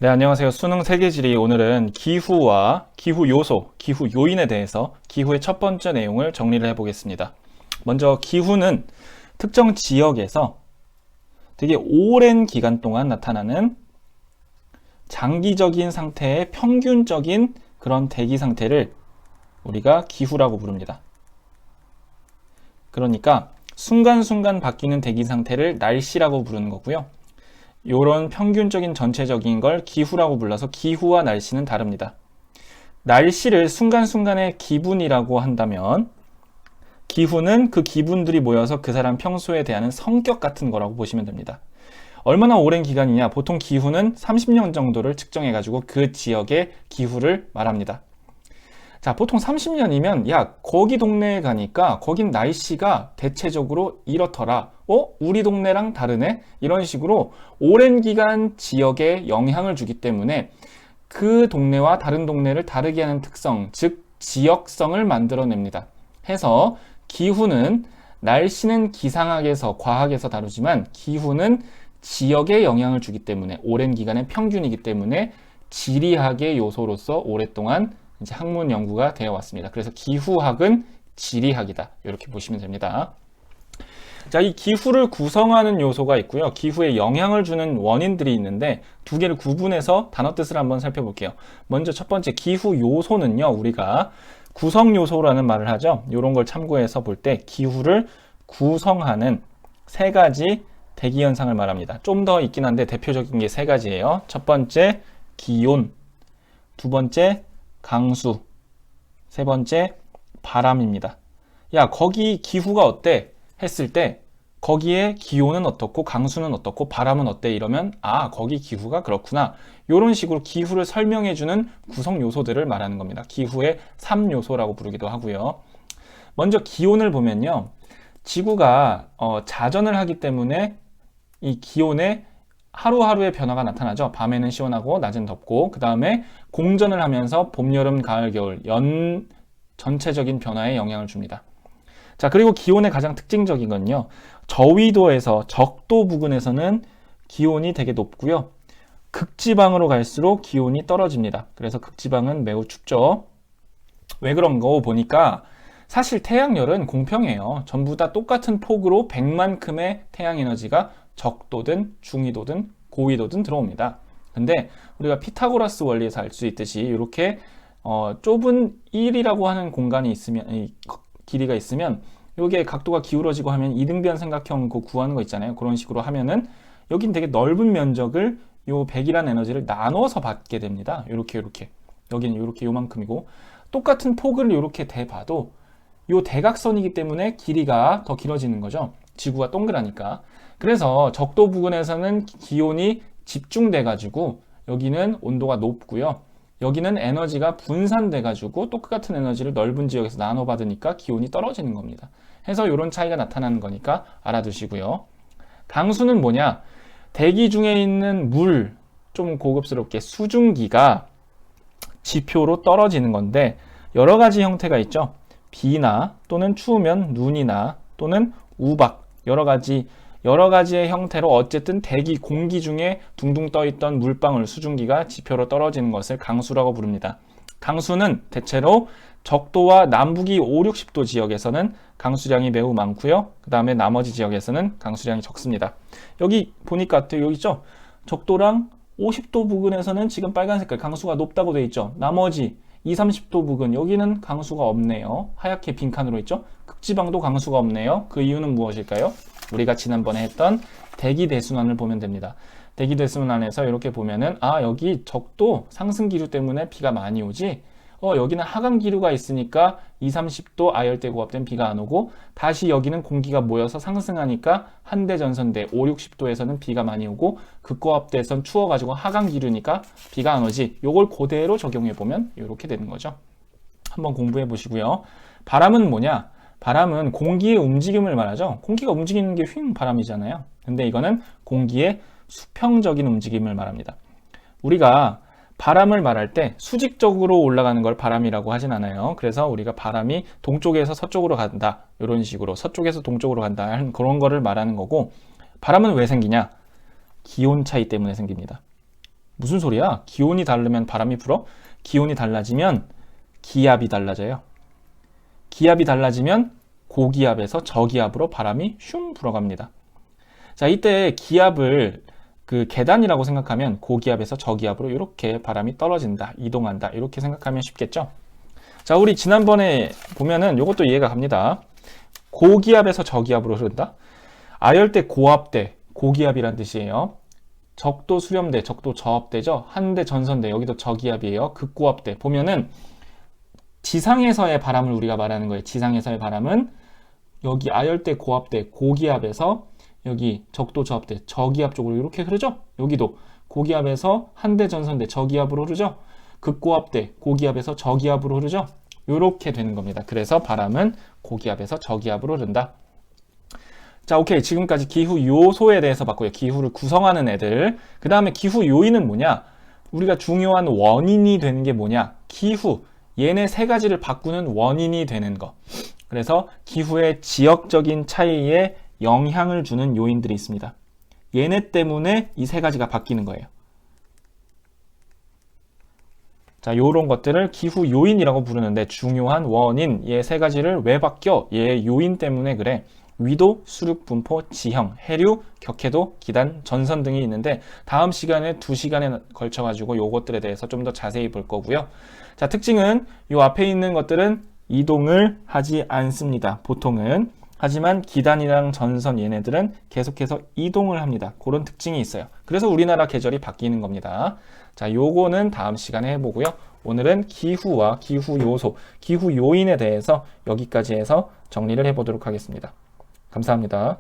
네, 안녕하세요. 수능 세계지리 오늘은 기후와 기후 요소, 기후 요인에 대해서 기후의 첫 번째 내용을 정리를 해보겠습니다. 먼저 기후는 특정 지역에서 되게 오랜 기간 동안 나타나는 장기적인 상태의 평균적인 그런 대기 상태를 우리가 기후라고 부릅니다. 그러니까 순간순간 바뀌는 대기 상태를 날씨라고 부르는 거고요. 이런 평균적인 전체적인 걸 기후라고 불러서 기후와 날씨는 다릅니다. 날씨를 순간순간의 기분이라고 한다면 기후는 그 기분들이 모여서 그 사람 평소에 대하는 성격 같은 거라고 보시면 됩니다. 얼마나 오랜 기간이냐? 보통 기후는 30년 정도를 측정해가지고 그 지역의 기후를 말합니다. 자, 보통 30년이면 야, 거기 동네에 가니까 거긴 날씨가 대체적으로 이렇더라. 우리 동네랑 다르네? 이런 식으로 오랜 기간 지역에 영향을 주기 때문에 그 동네와 다른 동네를 다르게 하는 특성, 즉 지역성을 만들어냅니다. 해서 기후는 날씨는 기상학에서 과학에서 다루지만 기후는 지역에 영향을 주기 때문에 오랜 기간의 평균이기 때문에 지리학의 요소로서 오랫동안 이제 학문 연구가 되어 왔습니다. 그래서 기후학은 지리학이다. 이렇게 보시면 됩니다. 자, 이 기후를 구성하는 요소가 있고요. 기후에 영향을 주는 원인들이 있는데 두 개를 구분해서 단어 뜻을 한번 살펴볼게요. 먼저 첫 번째 기후 요소는요. 우리가 구성 요소라는 말을 하죠. 이런 걸 참고해서 볼 때 기후를 구성하는 세 가지 대기 현상을 말합니다. 좀 더 있긴 한데 대표적인 게 세 가지예요. 첫 번째 기온, 두 번째 강수, 세 번째 바람입니다. 야, 거기 기후가 어때? 했을 때 거기에 기온은 어떻고 강수는 어떻고 바람은 어때? 이러면 아, 거기 기후가 그렇구나. 이런 식으로 기후를 설명해주는 구성 요소들을 말하는 겁니다. 기후의 3요소라고 부르기도 하고요. 먼저 기온을 보면요. 지구가 자전을 하기 때문에 이 기온에 하루하루의 변화가 나타나죠. 밤에는 시원하고 낮은 덥고 그 다음에 공전을 하면서 봄, 여름, 가을, 겨울 연 전체적인 변화에 영향을 줍니다. 자, 그리고 기온의 가장 특징적인 건요. 저위도에서 적도 부근에서는 기온이 되게 높고요. 극지방으로 갈수록 기온이 떨어집니다. 그래서 극지방은 매우 춥죠. 왜 그런 거 보니까 사실 태양열은 공평해요. 전부 다 똑같은 폭으로 100만큼의 태양 에너지가 적도든 중위도든 고위도든 들어옵니다. 근데 우리가 피타고라스 원리에서 알 수 있듯이 이렇게 좁은 1이라고 하는 공간이 있으면 길이가 있으면 여기에 각도가 기울어지고 하면 이등변 삼각형 구하는 거 있잖아요. 그런 식으로 하면은 여긴 되게 넓은 면적을 요 100이라는 에너지를 나눠서 받게 됩니다. 요렇게 여기는 요렇게 요만큼이고 똑같은 폭을 요렇게 대봐도 요 대각선이기 때문에 길이가 더 길어지는 거죠. 지구가 동그라니까. 그래서 적도 부근에서는 기온이 집중돼 가지고 여기는 온도가 높고요. 여기는 에너지가 분산돼 가지고 똑같은 에너지를 넓은 지역에서 나눠 받으니까 기온이 떨어지는 겁니다. 해서 이런 차이가 나타나는 거니까 알아두시고요. 강수는 뭐냐? 대기 중에 있는 물, 좀 고급스럽게 수증기가 지표로 떨어지는 건데 여러 가지 형태가 있죠. 비나 또는 추우면 눈이나 또는 우박 여러 가지의 형태로 어쨌든 대기 공기 중에 둥둥 떠있던 물방울 수증기가 지표로 떨어지는 것을 강수라고 부릅니다. 강수는 대체로 적도와 남북이 5, 60도 지역에서는 강수량이 매우 많고요. 그 다음에 나머지 지역에서는 강수량이 적습니다. 여기 보니까 또 여기 있죠. 적도랑 50도 부근에서는 지금 빨간 색깔 강수가 높다고 되어 있죠. 나머지 20, 30도 부근 여기는 강수가 없네요. 하얗게 빈칸으로 있죠. 극지방도 강수가 없네요. 그 이유는 무엇일까요? 우리가 지난번에 했던 대기대순환을 보면 됩니다. 대기대순환에서 이렇게 보면은 아, 여기 적도 상승 기류 때문에 비가 많이 오지. 여기는 하강 기류가 있으니까 20, 30도 아열대 고압된 비가 안 오고 다시 여기는 공기가 모여서 상승하니까 한대 전선대 5, 60도에서는 비가 많이 오고 극고압대에선 추워가지고 하강 기류니까 비가 안 오지. 요걸 그대로 적용해 보면 이렇게 되는 거죠. 한번 공부해 보시고요. 바람은 뭐냐? 바람은 공기의 움직임을 말하죠. 공기가 움직이는 게 휙 바람이잖아요. 근데 이거는 공기의 수평적인 움직임을 말합니다. 우리가 바람을 말할 때 수직적으로 올라가는 걸 바람이라고 하진 않아요. 그래서 우리가 바람이 동쪽에서 서쪽으로 간다. 이런 식으로 서쪽에서 동쪽으로 간다. 하는 그런 거를 말하는 거고 바람은 왜 생기냐? 기온 차이 때문에 생깁니다. 무슨 소리야? 기온이 다르면 바람이 불어? 기온이 달라지면 기압이 달라져요. 기압이 달라지면 고기압에서 저기압으로 바람이 슝 불어갑니다. 자, 이때 기압을 그 계단이라고 생각하면 고기압에서 저기압으로 이렇게 바람이 떨어진다, 이동한다, 이렇게 생각하면 쉽겠죠? 자, 우리 지난번에 보면은 이것도 이해가 갑니다. 고기압에서 저기압으로 흐른다. 아열대 고압대, 고기압이란 뜻이에요. 적도 수렴대, 적도 저압대죠. 한대 전선대, 여기도 저기압이에요. 극고압대. 보면은 지상에서의 바람을 우리가 말하는 거예요. 지상에서의 바람은 여기 아열대 고압대, 고기압에서 여기 적도 저압대, 저기압 쪽으로 이렇게 흐르죠. 여기도 고기압에서 한대 전선대, 저기압으로 흐르죠. 극고압대, 고기압에서 저기압으로 흐르죠. 이렇게 되는 겁니다. 그래서 바람은 고기압에서 저기압으로 흐른다. 자, 오케이. 지금까지 기후 요소에 대해서 봤고요. 기후를 구성하는 애들. 그 다음에 기후 요인은 뭐냐? 우리가 중요한 원인이 되는 게 뭐냐? 기후. 얘네 세 가지를 바꾸는 원인이 되는 거. 그래서 기후의 지역적인 차이에 영향을 주는 요인들이 있습니다. 얘네 때문에 이 세 가지가 바뀌는 거예요. 자, 요런 것들을 기후 요인이라고 부르는데 중요한 원인, 얘 세 가지를 왜 바뀌어? 얘 요인 때문에 그래. 위도, 수륙, 분포, 지형, 해류, 격해도, 기단, 전선 등이 있는데 다음 시간에 2시간에 걸쳐가지고 요것들에 대해서 좀 더 자세히 볼 거고요. 자, 특징은 요 앞에 있는 것들은 이동을 하지 않습니다. 보통은. 하지만 기단이랑 전선 얘네들은 계속해서 이동을 합니다. 그런 특징이 있어요. 그래서 우리나라 계절이 바뀌는 겁니다. 자, 요거는 다음 시간에 해보고요. 오늘은 기후와 기후 요소, 기후 요인에 대해서 여기까지 해서 정리를 해보도록 하겠습니다. 감사합니다.